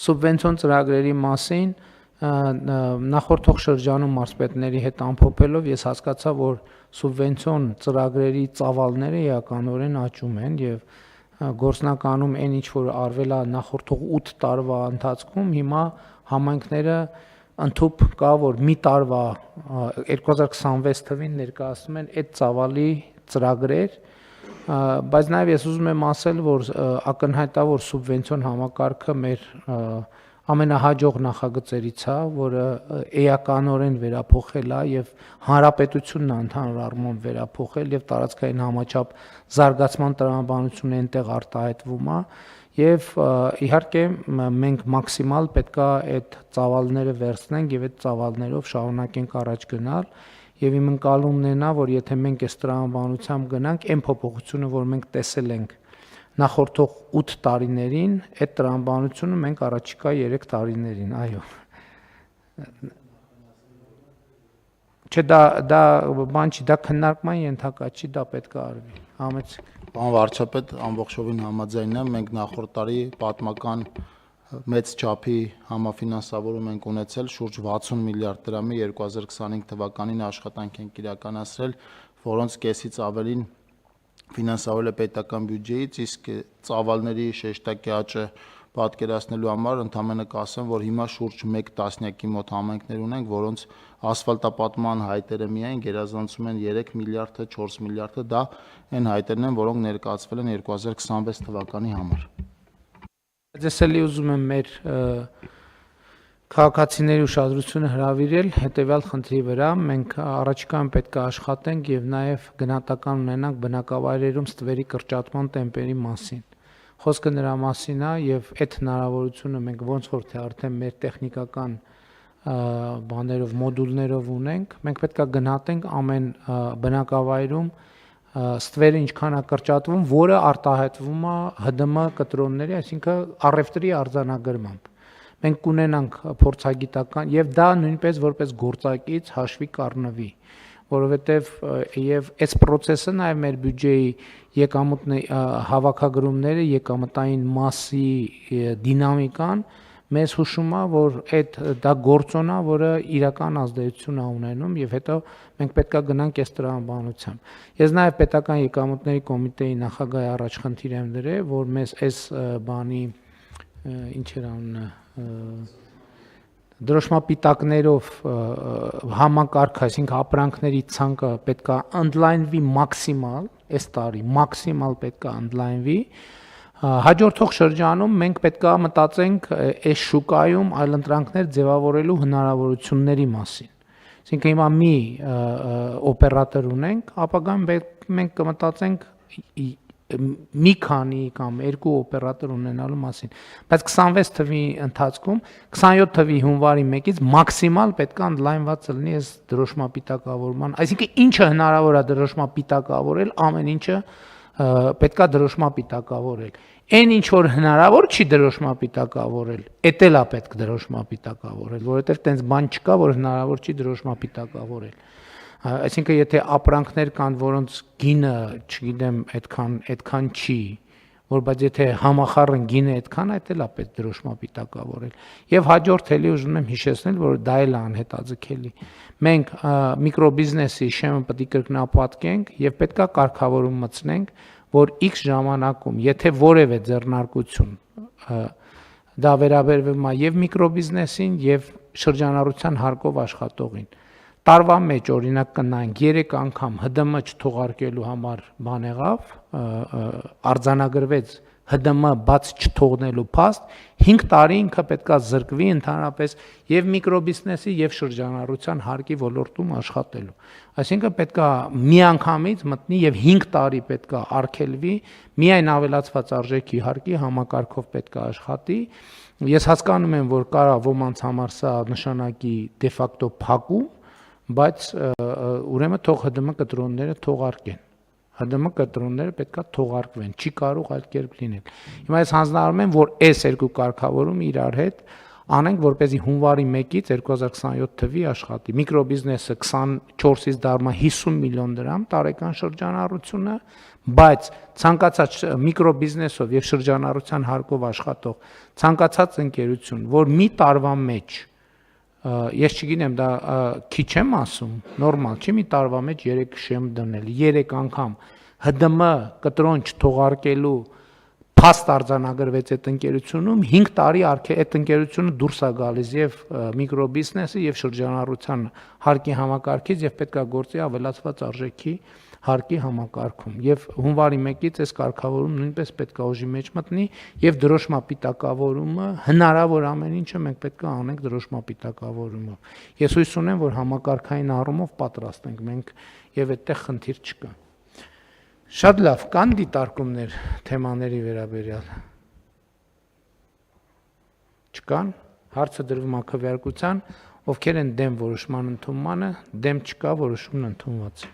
Սուբվենցիոն ծրագրերի մասին նախորդող շրջանում մարզպետների հետ ամփոփելով ես հասկացա, որ սուբվենցիոն ծրագրերի ծավալները էականորեն աճում են եւ գործնականում այն ինչ որ արվել է նախորդող 8 տարվա ընթացքում հիմա համայնքները ընդհուպ կա որ մի տարվա 2026 թվին ներկայացնում են այդ ծավալի ծրագրեր բայց նաև ես ուզում եմ ասել որ ակնհայտ է որ սուբվենցիոն համակարգը մեր ամենահաջող նախագծերից է, որը էականորեն վերափոխել է եւ հանրապետությունն ընդհանուր առմամբ վերափոխել եւ տարածքային համաչափ զարգացման տրամաբանությունը այնտեղ արտահայտվում է եւ իհարկե մենք մաքսիմալ պետքա այդ ծավալները վերցնենք եւ այդ ծավալներով շարունակենք առաջ գնալ եւ իմ ընկալումն է նա որ եթե մենք այս տրամաբանությամբ գնանք այն փոփոխությունը որ մենք տեսել ենք նախորդող 8 տարիներին այդ տրամաբանությունը մենք առաջիկա 3 տարիներին, այո։ Չէ, դա բան չի, դա քննարկման ենթակա չի, դա պետք է արվի։ Համեցեք։ Պարոն վարչապետ, ամբողջովին համաձայն եմ, մենք նախորդ տարի պատմական մեծ չափի համաֆինանսավորում ենք ունեցել շուրջ 60 միլիարդ դրամի 2025 թվականին աշխատանք ենք իրականացրել, որոնց կեսից ավելին ֆինանսավորել է պետական բյուջեից, իսկ ծավալների շեշտակի աճը պատկերացնելու համար ընդհանրապես կասեմ, որ հիմա շուրջ 1 տասնյակի մոտ համայնքներ ունենք, որոնց ասֆալտապատման հայտերը միայն գերազանցում են 3 միլիարդը, 4 միլիարդը, դա այն հայտերն են, որոնք ներկայացվել են 2026 թվականի համար։ Ես էլի ուզում եմ մեր քաղաքացիների ուշադրությունը հրավիրել հետևյալ խնդրի վրա, մենք առաջիկայում պետք է աշխատենք եւ նաեւ գնահատական ունենանք բնակավայրերում ստվերի կրճատման տեմպերի մասին։ Խոսքը նրա մասին է եւ այդ հնարավորությունը մենք ոնց որ թե արդեն մեր տեխնիկական բաներով մոդուլներով ունենք, մենք պետք է գնահատենք ամեն բնակավայրում ստվերը ինչքան է կրճատվում, որը արտահայտվում է ՀԴՄ կտրոնների, այսինքն առևտրի արձանագրմամբ։ Մենք կունենանք փորձագիտական եւ դա նույնպես որպես գործակից հաշվի կառնվի, որովհետեւ եւ այս process-ը նաեւ մեր բյուջեի հավաքագրումները, եկամտային մասի դինամիկան մեզ հուշում է, որ դա գործոն է, որը իրական ազդեցություն է ունենում եւ հետո մենք պետք է գնանք այս տրամաբանությամբ։ Ես նաեւ պետական եկամուտների կոմիտեի նախագահի առաջ խնդիր եմ դրել, որ մեզ այս բանի ինչ էր անունը դրոշմապիտակներով համակարգ, այսինքն ապրանքների ցանկը պետք է ընդլայնվի մաքսիմալ, այս տարի մաքսիմալ պետք է ընդլայնվի։ Հաջորդող շրջանում մենք պետք է մտածենք այս շուկայում այլընտրանքներ ձևավորելու հնարավորությունների մասին։ Այսինքն հիմա մի օպերատոր ունենք, ապագայում մենք կմտածենք մի քանի կամ երկու օպերատոր ունենալու մասին, բայց 26 թվի ընթացքում 27 թվի հունվարի 1-ից մաքսիմալ պետք է ընդլայնված լինի այս դրոշմապիտակավորման, այսինքն ինչը հնարավոր է դրոշմապիտակավորել, ամեն ինչը պետք է դրոշմապիտակավորել։ Այն ինչ որ հնարավոր չի դրոշմապիտակավորել, էդ էլ է պետք դրոշմապիտակավորել, որովհետև տենց բան չկա, որ հնարավոր չի դրոշմապիտակավորել։ Այսինքն եթե ապրանքներ կան, որոնց գինը, չգիտեմ, այդքան չի, որ բայց եթե համախառն գինը այդքան է, դա է պետք դրոշմապիտակավորել։ Եվ հաջորդ էլի ուզում եմ հիշեցնել, որ դա էլ է անհետաձգելի։ Մենք միկրոբիզնեսի շեմը պետք է կրկնապատկենք եւ պետք է կարգավորում մտցնենք, որ X ժամանակում, եթե որևէ ձեռնարկություն դա վերաբերվում է եւ միկրոբիզնեսին եւ շրջանառության հարկով աշխատողին, տարվա մեջ օրինակ կնայենք 3 անգամ ՀԴՄ չթողարկելու համար բան եղավ, արձանագրվեց ՀԴՄ բաց չթողնելու փաստ, 5 տարի ինքը պետքա զրկվի ընդհանրապես եւ միկրոբիզնեսի եւ շրջանառության հարկի ոլորտում աշխատելու։ Այսինքն պետքա միանգամից մտնի եւ 5 տարի պետքա արգելվի, միայն ավելացված արժեքի հարկի համակարգով պետքա աշխատի։ Ես հասկանում եմ, որ կարա ոմանց համար սա նշանակի դե ֆակտո փակում, բայց ուրեմն թող ՀԴՄ կտրոնները թողարկեն։ ՀԴՄ կտրոնները պետքա թողարկվեն, չի կարող այլ կերպ լինել։ Հիմա ես հանձնարարում եմ, որ այս երկու կարգավորումը իրար հետ անենք, որպեսզի հունվարի 1-ից 2027 թվի աշխատի։ Միկրոբիզնեսը 24-ից դառնա 50 միլիոն դրամ տարեկան շրջանառությունը, բայց ցանկացած միկրոբիզնեսով եւ շրջանառության հարկով աշխատող ցանկացած ընկերություն, որ մի տարվա մեջ ես չգիտեմ դա քիչ եմ ասում, նորմալ չի մի տարվա մեջ 3 շեմ դնել, 3 անգամ ՀԴՄ կտրոնջ թողարկելու փաստ արձանագրվեց այդ ընկերությունում 5 տարի այդ ընկերությունը դուրս է գալիս եւ միկրոբիզնեսը եւ շրջանառության հարկի համակարգից եւ պետքա գործի ավելացված արժեքի հարկի համակարգում եւ հունվարի 1-ից այս կարգավորումը նույնպես պետքա ուժի մեջ մտնի եւ դրոշմապիտակավորումը հնարավոր ամեն ինչը մենք պետքա անենք դրոշմապիտակավորումով ես հույս ունեմ որ համակարգային առումով պատրաստ ենք մենք եւ այդտեղ խնդիր չկա Շատ լավ, կան դիտարկումներ թեմաների վերաբերյալ։ Չկան, հարցը դրվում է քվեարկության, ովքեր են դեմ որոշման ընդունմանը, դեմ չկա, որոշումն ընդունված է։